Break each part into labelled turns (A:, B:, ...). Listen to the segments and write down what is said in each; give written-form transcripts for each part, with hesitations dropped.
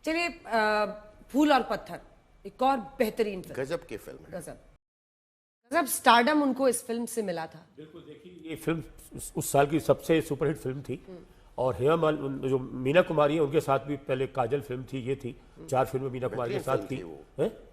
A: चलिए, फूल और पत्थर एक और बेहतरीन फिल्म,
B: गजब की फिल्म है।
A: गजब स्टारडम उनको इस फिल्म से मिला था।
C: बिल्कुल, देखिए ये फिल्म उस साल की सबसे सुपरहिट फिल्म थी। और हेमा मालिनी जो मीना कुमारी है उनके साथ भी पहले काजल फिल्म थी, ये थी। 4 फिल्में मीना कुमारी के साथ की,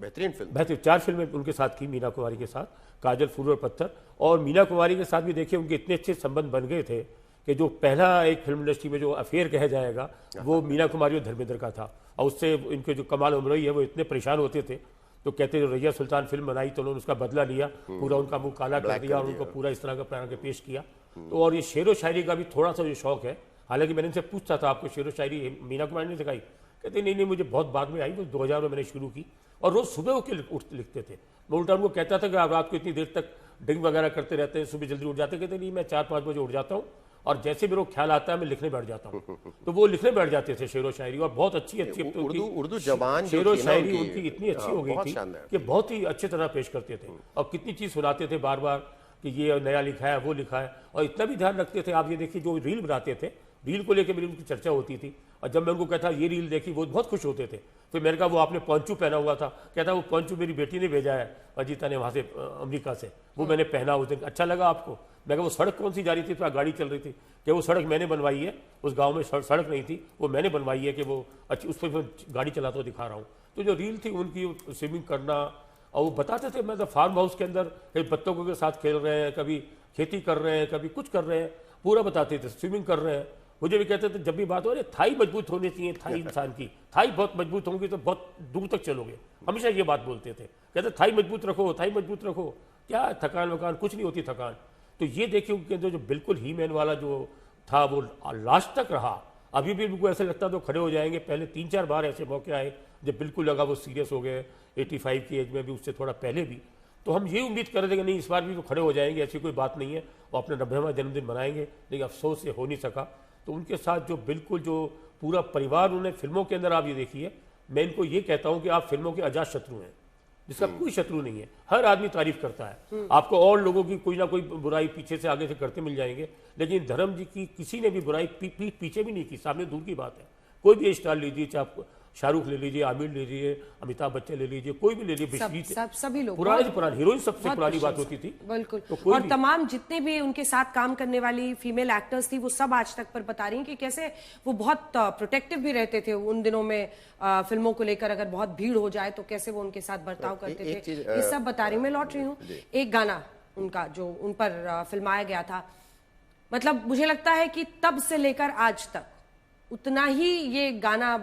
B: बेहतरीन फिल्म,
C: बेहतरीन 4 फिल्में उनके साथ की मीना कुमारी के साथ, काजल, फूल और पत्थर। और मीना कुमारी के साथ भी देखिए उनके इतने अच्छे संबंध बन गए थे कि जो पहला एक फिल्म इंडस्ट्री में जो अफेयर कहा जाएगा वो मीना कुमारी और धर्मेंद्र का था। और उससे इनके जो कमाल उमरई है वो इतने परेशान होते थे तो कहते जो रैया सुल्तान फिल्म बनाई तो उन्होंने उसका बदला लिया, पूरा उनका मुंह काला कर दिया और उनको पूरा इस तरह का बना के पेश किया। तो और ये शेर व शायरी का भी थोड़ा सा जो शौक है, हालांकि मैंने इनसे पूछता था आपको शेर व शायरी मीना कुमारी ने सिखाई, कहते नहीं मुझे बहुत बाद में आई, वो 2000 में मैंने शुरू की और रोज सुबह उठ लिखते थे। मैं उल्टा उनको कहता था कि आप रात को इतनी देर तक ड्रिंक वगैरह करते रहते हैं, सुबह जल्दी उठ जाते, कहते नहीं मैं 4-5 बजे उठ जाता हूँ और जैसे मेरे को ख्याल आता है मैं लिखने बैठ जाता हूँ। तो वो लिखने बैठ जाते थे शेर व शायरी, और बहुत अच्छी
B: उर्दू जबान
C: शेर व शायरी उनकी इतनी अच्छी हो गई थी कि बहुत ही अच्छी तरह पेश करते थे और कितनी चीज सुनाते थे बार बार कि ये नया लिखा है वो लिखा है। और इतना भी ध्यान रखते थे, आप ये देखिए जो रील बनाते थे, रील को लेकर मेरी उनकी चर्चा होती थी और जब मैं उनको कहता ये रील देखी वो बहुत खुश होते थे। फिर मैंने कहा वो आपने पंचू पहना हुआ था, कहता वो पंचू मेरी बेटी ने भेजा है अजीता ने वहाँ से अमेरिका से, वो मैंने पहना उस दिन, अच्छा लगा आपको? मैं कहा वो सड़क कौन सी जा रही थी, तो गाड़ी चल रही थी, कि वो सड़क मैंने बनवाई है, उस गांव में सड़क नहीं थी, वो मैंने बनवाई है कि वो अच्छी उस पर गाड़ी चलाता हुआ दिखा रहा हूँ। तो जो रील थी उनकी स्विमिंग करना, और वो बताते थे मैं तो फार्म हाउस के अंदर कभी बत्तखों के साथ खेल रहे हैं, कभी खेती कर रहे हैं, कभी कुछ कर रहे हैं, पूरा बताते थे, स्विमिंग कर रहे हैं। मुझे भी कहते थे जब भी बात हो रही थाई मजबूत होनी चाहिए, थाई इंसान की थाई बहुत मजबूत होंगी तो बहुत दूर तक चलोगे, हमेशा ये बात बोलते थे। कहते थाई मजबूत रखो, थाई मजबूत रखो, क्या थकान वकान कुछ नहीं होती थकान। तो ये देखिए उनके अंदर जो बिल्कुल ही मैन वाला जो था वो लास्ट तक रहा। अभी भी उनको ऐसा लगता तो खड़े हो जाएंगे, पहले 3-4 बार ऐसे मौके आए जब बिल्कुल लगा वो सीरियस हो गए, 85 की एज में भी, उससे थोड़ा पहले भी। तो हम ये उम्मीद कर रहे थे कि नहीं इस बार भी तो खड़े हो जाएंगे, ऐसी कोई बात नहीं है, वो अपना 90वां जन्मदिन मनाएंगे, लेकिन अफसोस से हो नहीं सका। तो उनके साथ जो बिल्कुल जो पूरा परिवार उन्होंने फिल्मों के अंदर, आप ये देखिए, मैं इनको ये कहता हूं कि आप फिल्मों के अजात शत्रु हैं, जिसका कोई शत्रु नहीं है, हर आदमी तारीफ करता है। आपको और लोगों की कोई ना कोई बुराई पीछे से आगे से करते मिल जाएंगे, लेकिन धर्म जी की किसी ने भी बुराई पीछे भी नहीं की, सामने दूर की बात है। कोई भी स्टार लीजिए, चाहे आप शाहरुख ले लीजिए, आमिर ले लीजिए, अमिताभ बच्चन ले लीजिए, कोई भी ले लीजिए,
A: सभी लोग
C: पुरानी हीरोइन सबसे पुरानी बात होती थी
A: बिल्कुल। तो और तमाम जितने भी उनके साथ काम करने वाली फीमेल एक्टर्स थी वो सब आज तक पर बता रही हैं कि कैसे वो बहुत प्रोटेक्टिव भी रहते थे उन दिनों में फिल्मों को लेकर। अगर बहुत भीड़ हो जाए तो कैसे वो उनके साथ बर्ताव करते थे, ये सब बता रही हूँ। मैं लौट रही हूँ, एक गाना उनका जो उन पर फिल्माया गया था, मतलब मुझे लगता है कि तब से लेकर आज तक उतना ही ये गाना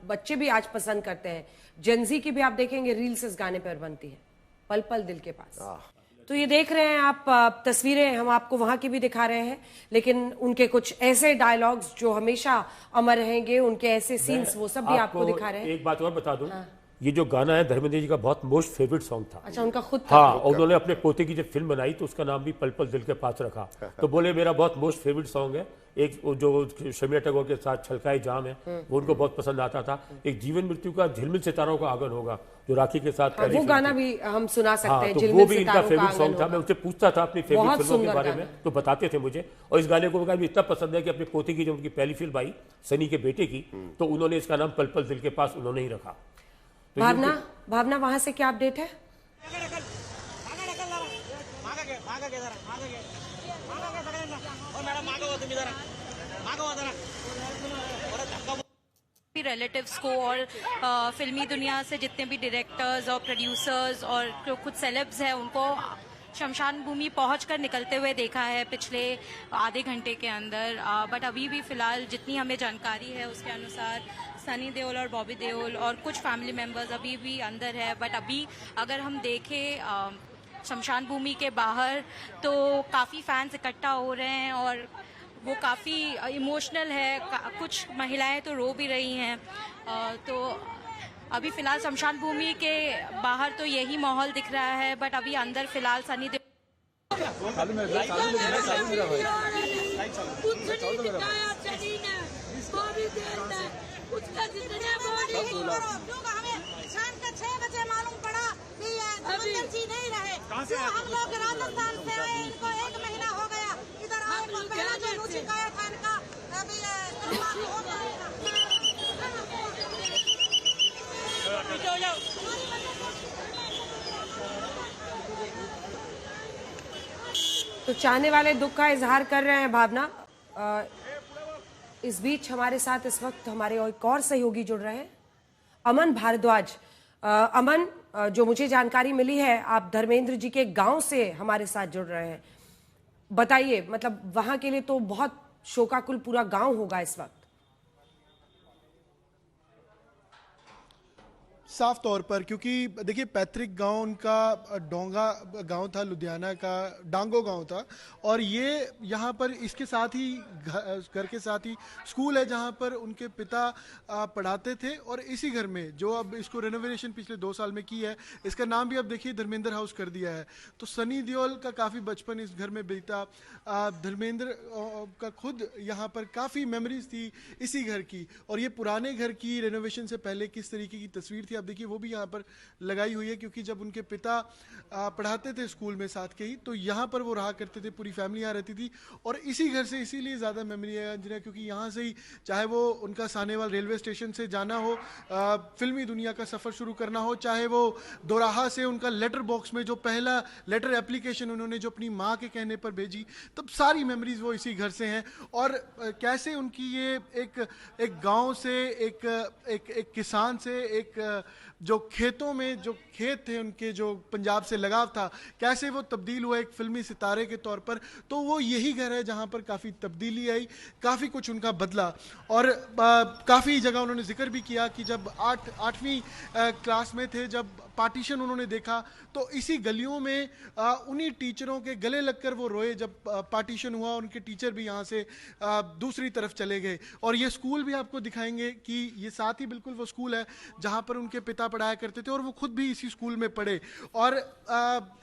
A: बच्चे भी आज पसंद करते हैं। जेनजी की भी आप देखेंगे रील्स इस गाने पर बनती है, पल पल दिल के पास। तो ये देख रहे हैं आप तस्वीरें, हम आपको वहां की भी दिखा रहे हैं, लेकिन उनके कुछ ऐसे डायलॉग्स जो हमेशा अमर रहेंगे, उनके ऐसे सीन्स वो सब भी आपको दिखा रहे हैं।
C: एक बात और बता दूं, ये जो गाना है धर्मेंद्र जी का बहुत मोस्ट फेवरेट सॉन्ग था।
A: अच्छा, उनका खुद था?
C: हाँ, उन्होंने अपने पोते की जब फिल्म बनाई तो उसका नाम भी पल पल दिल के पास रखा। तो बोले मेरा बहुत मोस्ट फेवरेट सॉन्ग है। एक जो शर्मिला टैगोर के साथ छलकाए जाम है वो उनको बहुत पसंद आता था। एक जीवन मृत्यु का झिलमिल सितारों का आंगन होगा जो राखी के साथ,
A: वो गाना भी हम सुना सकते हैं।
C: तो वो भी इनका फेवरेट सॉन्ग था। मैं उससे पूछता था अपनी फेवरेट फिल्मों के बारे में तो बताते थे मुझे, और इस गाने को भी इतना पसंद है कि अपने पोते की जब उनकी पहली फिल्म आई सनी के बेटे की, तो उन्होंने इसका नाम पल पल दिल के पास उन्होंने ही रखा।
A: भावना वहां से क्या अपडेट है?
D: रिलेटिव्स को और फिल्मी दुनिया से जितने भी डायरेक्टर्स और प्रोड्यूसर्स और जो खुद सेलेब्स हैं उनको शमशान भूमि पहुंचकर निकलते हुए देखा है पिछले आधे घंटे के अंदर। बट अभी भी फिलहाल जितनी हमें जानकारी है उसके अनुसार सनी देओल और बॉबी देओल और कुछ फैमिली मेंबर्स अभी भी अंदर है। बट अभी अगर हम देखें शमशान भूमि के बाहर तो काफ़ी फैंस इकट्ठा हो रहे हैं और वो काफ़ी इमोशनल है। कुछ महिलाएं तो रो भी रही हैं। तो अभी फिलहाल शमशान भूमि के बाहर तो यही माहौल दिख रहा है। बट अभी अंदर फिलहाल सनी देओल
E: शाम के 6 बजे मालूम पड़ा कि धर्मेंद्र जी नहीं रहे। हम लोग राजस्थान से आए, इनको 1 महीना हो गया इधर आए। तो पहला जो रुचि गया था इनका अभी
A: तो चाहने वाले दुख का इजहार कर रहे हैं भावना। इस बीच हमारे साथ इस वक्त हमारे एक और सहयोगी जुड़ रहे हैं, अमन भारद्वाज। अमन, जो मुझे जानकारी मिली है, आप धर्मेंद्र जी के गांव से हमारे साथ जुड़ रहे हैं। बताइए, मतलब वहां के लिए तो बहुत शोकाकुल पूरा गांव होगा इस वक्त।
F: साफ तौर पर, क्योंकि देखिए पैतृक गांव उनका डोंगा गांव था, लुधियाना का डांगो गांव था, और ये यहाँ पर इसके साथ ही घर के साथ ही स्कूल है जहाँ पर उनके पिता पढ़ाते थे। और इसी घर में जो अब इसको रेनोवेशन पिछले 2 साल में की है, इसका नाम भी अब देखिए धर्मेंद्र हाउस कर दिया है। तो सनी देओल का काफ़ी बचपन इस घर में बीता। धर्मेंद्र का खुद यहाँ पर काफ़ी मेमोरीज थी इसी घर की, और ये पुराने घर की रेनोवेशन से पहले किस तरीके की तस्वीर थी, देखिए वो भी यहाँ पर लगाई हुई है। क्योंकि जब उनके पिता पढ़ाते थे स्कूल में साथ के ही, तो यहाँ पर वो रहा करते थे, पूरी फैमिली यहाँ रहती थी। और इसी घर से इसीलिए ज़्यादा मेमोरी है अंजना, क्योंकि यहाँ से ही चाहे वो उनका सानेवाल रेलवे स्टेशन से जाना हो, फिल्मी दुनिया का सफ़र शुरू करना हो, चाहे वो दोराहा से उनका लेटर बॉक्स में जो पहला लेटर एप्लीकेशन उन्होंने जो अपनी माँ के कहने पर भेजी, तब सारी मेमोरीज वो इसी घर से हैं। और कैसे उनकी ये एक गाँव से, एक किसान से, एक जो खेतों में जो खेत थे उनके, जो पंजाब से लगाव था, कैसे वो तब्दील हुआ एक फिल्मी सितारे के तौर पर। तो वो यही घर है जहाँ पर काफ़ी तब्दीली आई, काफ़ी कुछ उनका बदला। और काफ़ी जगह उन्होंने जिक्र भी किया कि जब 8वीं क्लास में थे, जब पार्टीशन उन्होंने देखा, तो इसी गलियों में उन्हीं टीचरों के गले लगकर वो रोए जब पार्टीशन हुआ। उनके टीचर भी यहाँ से दूसरी तरफ चले गए। और ये स्कूल भी आपको दिखाएंगे कि ये साथ ही बिल्कुल वो स्कूल है जहाँ पर उनके पिता पढ़ाया करते थे, और वो खुद भी इसी स्कूल में पढ़े। और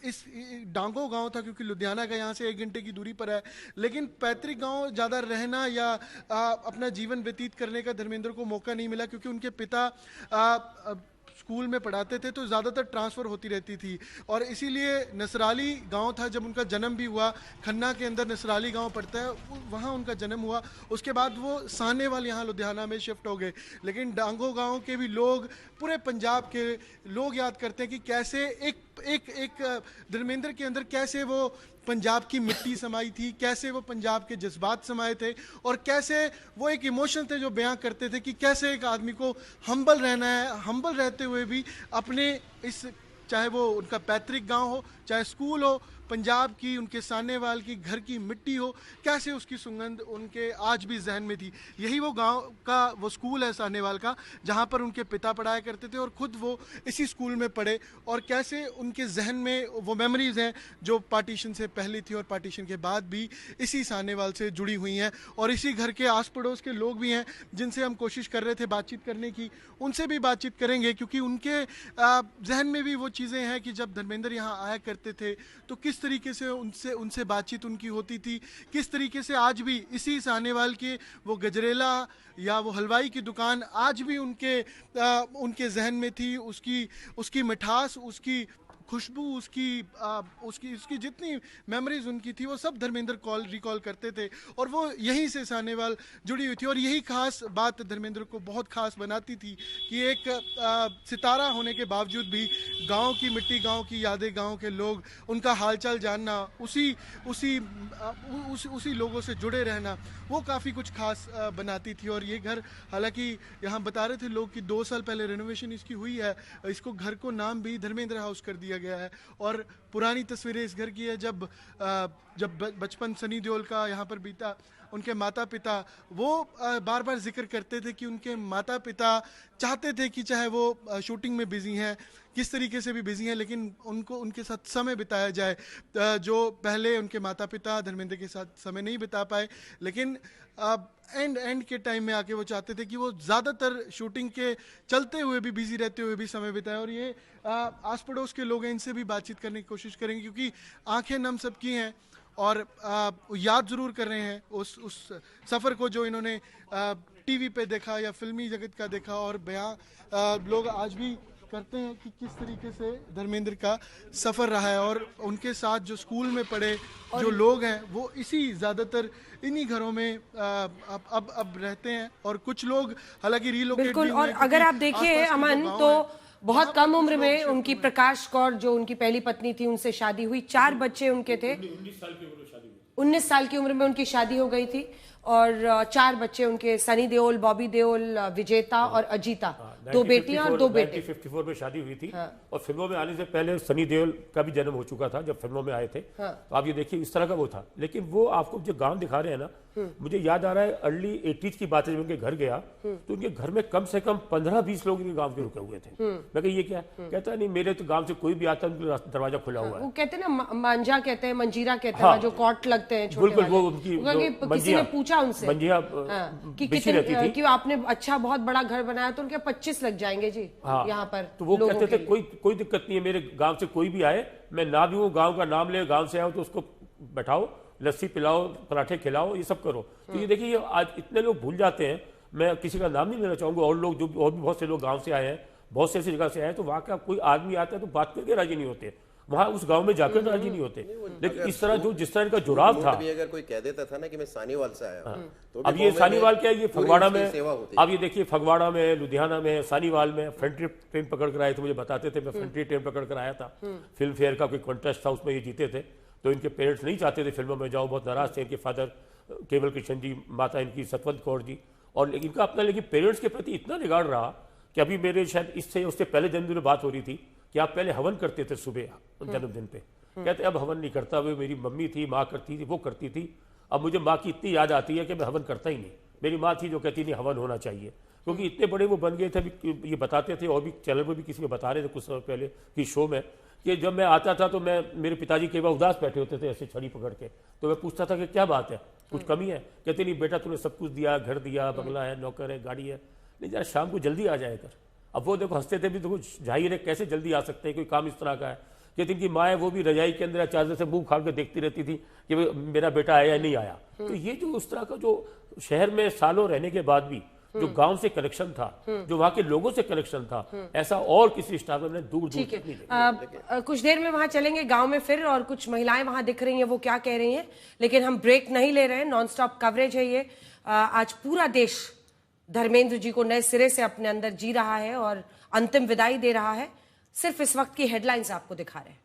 F: इस डांगो गांव था, क्योंकि लुधियाना का यहाँ से 1 घंटे की दूरी पर है, लेकिन पैतृक गांव ज़्यादा रहना या अपना जीवन व्यतीत करने का धर्मेंद्र को मौका नहीं मिला, क्योंकि उनके पिता स्कूल में पढ़ाते थे, तो ज़्यादातर ट्रांसफ़र होती रहती थी। और इसीलिए नसराली गांव था, जब उनका जन्म भी हुआ, खन्ना के अंदर नसराली गांव पड़ता है, वहाँ उनका जन्म हुआ। उसके बाद वो सानेवाल यहाँ लुधियाना में शिफ्ट हो गए। लेकिन डांगो गांव के भी लोग, पूरे पंजाब के लोग याद करते हैं कि कैसे एक धर्मेंद्र के अंदर कैसे वो पंजाब की मिट्टी समाई थी, कैसे वो पंजाब के जज्बात समाये थे, और कैसे वो एक इमोशन थे जो बयां करते थे कि कैसे एक आदमी को हम्बल रहना है, हम्बल रहते हुए भी अपने इस, चाहे वो उनका पैतृक गांव हो, चाहे स्कूल हो, पंजाब की, उनके सानेवाल की घर की मिट्टी हो, कैसे उसकी सुगंध उनके आज भी जहन में थी। यही वो गांव का वो स्कूल है सानेवाल का, जहां पर उनके पिता पढ़ाया करते थे और खुद वो इसी स्कूल में पढ़े। और कैसे उनके जहन में वो मेमोरीज हैं जो पार्टीशन से पहले थी और पार्टीशन के बाद भी इसी सानेवाल से जुड़ी हुई हैं। और इसी घर के आस पड़ोस के लोग भी हैं जिनसे हम कोशिश कर रहे थे बातचीत करने की, उनसे भी बातचीत करेंगे, क्योंकि उनके जहन में भी वो चीज़ें हैं कि जब धर्मेंद्र यहाँ आया करते थे तो किस तरीके से उनसे बातचीत उनकी होती थी, किस तरीके से आज भी इसी सानेवाल के वो गजरेला या वो हलवाई की दुकान आज भी उनके जहन में थी। उसकी मिठास, उसकी खुशबू, उसकी जितनी मेमोरीज उनकी थी, वो सब धर्मेंद्र रिकॉल करते थे। और वो यहीं से सानेवाल जुड़ी हुई थी। और यही खास बात धर्मेंद्र को बहुत खास बनाती थी कि एक सितारा होने के बावजूद भी गांव की मिट्टी, गांव की यादें, गांव के लोग, उनका हालचाल जानना, उसी लोगों से जुड़े रहना, वो काफ़ी कुछ खास बनाती थी। और ये घर, हालांकि यहाँ बता रहे थे लोग कि 2 साल पहले रेनोवेशन इसकी हुई है, इसको घर को नाम भी धर्मेंद्र हाउस कर दिया गया है। और पुरानी तस्वीरें इस घर की है जब बचपन सनी देओल का यहाँ पर बीता। उनके माता पिता वो बार बार जिक्र करते थे कि उनके माता पिता चाहते थे कि चाहे वो शूटिंग में बिजी हैं, किस तरीके से भी बिजी हैं, लेकिन उनके साथ समय बिताया जाए। जो पहले उनके माता पिता धर्मेंद्र के साथ समय नहीं बिता पाए, लेकिन एंड के टाइम में आके वो चाहते थे कि वो ज़्यादातर शूटिंग के चलते हुए भी, बिजी रहते हुए भी समय बिताए। और ये आस पड़ोस के लोग हैं, इनसे भी बातचीत करने की कोशिश करेंगे, क्योंकि आंखें नम सबकी हैं और याद ज़रूर कर रहे हैं उस सफ़र को जो इन्होंने टीवी पे देखा या फिल्मी जगत का देखा। और बयां लोग आज भी करते हैं कि किस तरीके से धर्मेंद्र का सफ़र रहा है। और उनके साथ जो स्कूल में पढ़े जो लोग हैं, वो ज़्यादातर इन्हीं घरों में अब रहते हैं। और कुछ लोग हालांकि रीलोकेट
A: बिल्कुल। और अगर आप देखिए अमन, तो बहुत कम उम्र में उनकी प्रकाश कौर जो उनकी पहली पत्नी थी उनसे शादी हुई, 4 बच्चे उनके थे। 19 साल की उम्र में उनकी शादी हो गई थी और 4 बच्चे उनके, सनी देओल, बॉबी देओल, विजेता और अजीता, 2 बेटियां और 2 बेटे।
C: 1954 में शादी हुई थी और फिल्मों में आने से पहले सनी देओल का भी जन्म हो चुका था जब फिल्मों में आए थे। तो आप ये देखिए इस तरह का वो था। लेकिन वो आपको जो गांव दिखा रहे हैं ना, मुझे याद आ रहा है अर्ली 80s की बात है, जब उनके घर गया तो उनके घर में कम से कम 15-20 लोग इनके गांव के रुके हुए थे। मैं कहा ये क्या? कहता है नहीं, मेरे तो गांव से कोई भी आता है उनका दरवाजा खुला हुआ है।
A: वो कहते हैं ना मांझा कहते हैं, मंजीरा कहते हैं, जो कॉट लगते हैं छोटे वाले।
C: वो उनकी
A: किसी ने पूछा उनसे कि कितने कि आपने अच्छा बहुत बड़ा घर बनाया, तो उनके 25 लग जाएंगे जी यहाँ पर।
C: तो वो कहते थे कोई दिक्कत नहीं है, मेरे गांव से कोई भी आए, मैं ना भी हूँ, गांव का नाम ले, गांव से आओ तो उसको बैठाओ, लस्सी पिलाओ, पराठे खिलाओ, ये सब करो। तो ये देखिए आज इतने लोग भूल जाते हैं, मैं किसी का नाम नहीं लेना चाहूंगा, और लोग जो और भी बहुत से लोग गांव से आए हैं, बहुत से ऐसी जगह से आए हैं, तो वहाँ का कोई आदमी आता है तो बात करके राजी नहीं होते, वहां उस गांव में जाकर राजी नहीं होते। लेकिन इस तरह जो जिस तरह इनका जुड़ाव था,
B: अगर कोई कह देता था ना कि मैं सानीवाल से आया हूं, तो
C: अब ये सानीवाल क्या है, ये फगवाड़ा में, अब ये देखिए फगवाड़ा में, लुधियाना में, सानीवाल में फ्रंटी ट्रेन पकड़ कर आए थे, मुझे बताते थे, मैं फ्रंटी ट्रेन पकड़ कर आया था, फिल्म फेयर का कोई कॉन्टेस्ट था उसमें ये जीते थे। तो इनके पेरेंट्स नहीं चाहते थे फिल्मों में जाओ, बहुत नाराज थे, इनके फादर केवल कृष्ण जी, माता इनकी सतवंत कौर जी, और इनका अपना लेकिन पेरेंट्स के प्रति इतना रिगार्ड रहा कि अभी मेरे शायद इससे उससे पहले जन्मदिन में बात हो रही थी कि आप पहले हवन करते थे सुबह जन्मदिन पे, कहते अब हवन नहीं करता, वो मेरी मम्मी थी, माँ करती थी, वो करती थी, अब मुझे माँ की इतनी याद आती है कि मैं हवन करता ही नहीं। मेरी माँ थी जो कहती नहीं हवन होना चाहिए, क्योंकि इतने बड़े वो बन गए थे, ये बताते थे, और भी चैनल पर भी किसी में बता रहे थे कुछ समय पहले की शो में, कि जब मैं आता था तो मैं, मेरे पिताजी कई बार उदास बैठे होते थे ऐसे छड़ी पकड़ के, तो मैं पूछता था कि क्या बात है, कुछ कमी है? कहते नहीं बेटा, तूने सब कुछ दिया, घर दिया, बंगला है, नौकर है, गाड़ी है, नहीं जरा शाम को जल्दी आ जाया कर। अब वो देखो हंसते थे भी, तो जाहिर है कैसे जल्दी आ सकते हैं, कोई काम इस तरह का है। कहती इनकी माँ है वो भी रजाई के अंदर चादर से मुंह खाड़ के देखती रहती थी कि मेरा बेटा आया या नहीं आया। तो ये जो उस तरह का जो शहर में सालों रहने के बाद भी जो गांव से कनेक्शन था, जो वहां के लोगों से कनेक्शन था, ऐसा और किसी स्टार में दूर दूर तक नहीं देखा।
A: कुछ देर में वहां चलेंगे गांव में फिर, और कुछ महिलाएं वहां दिख रही हैं, वो क्या कह रही हैं, लेकिन हम ब्रेक नहीं ले रहे हैं, नॉन स्टॉप कवरेज है ये। आज पूरा देश धर्मेंद्र जी को नए सिरे से अपने अंदर जी रहा है और अंतिम विदाई दे रहा है। सिर्फ इस वक्त की हेडलाइंस आपको दिखा रहे हैं।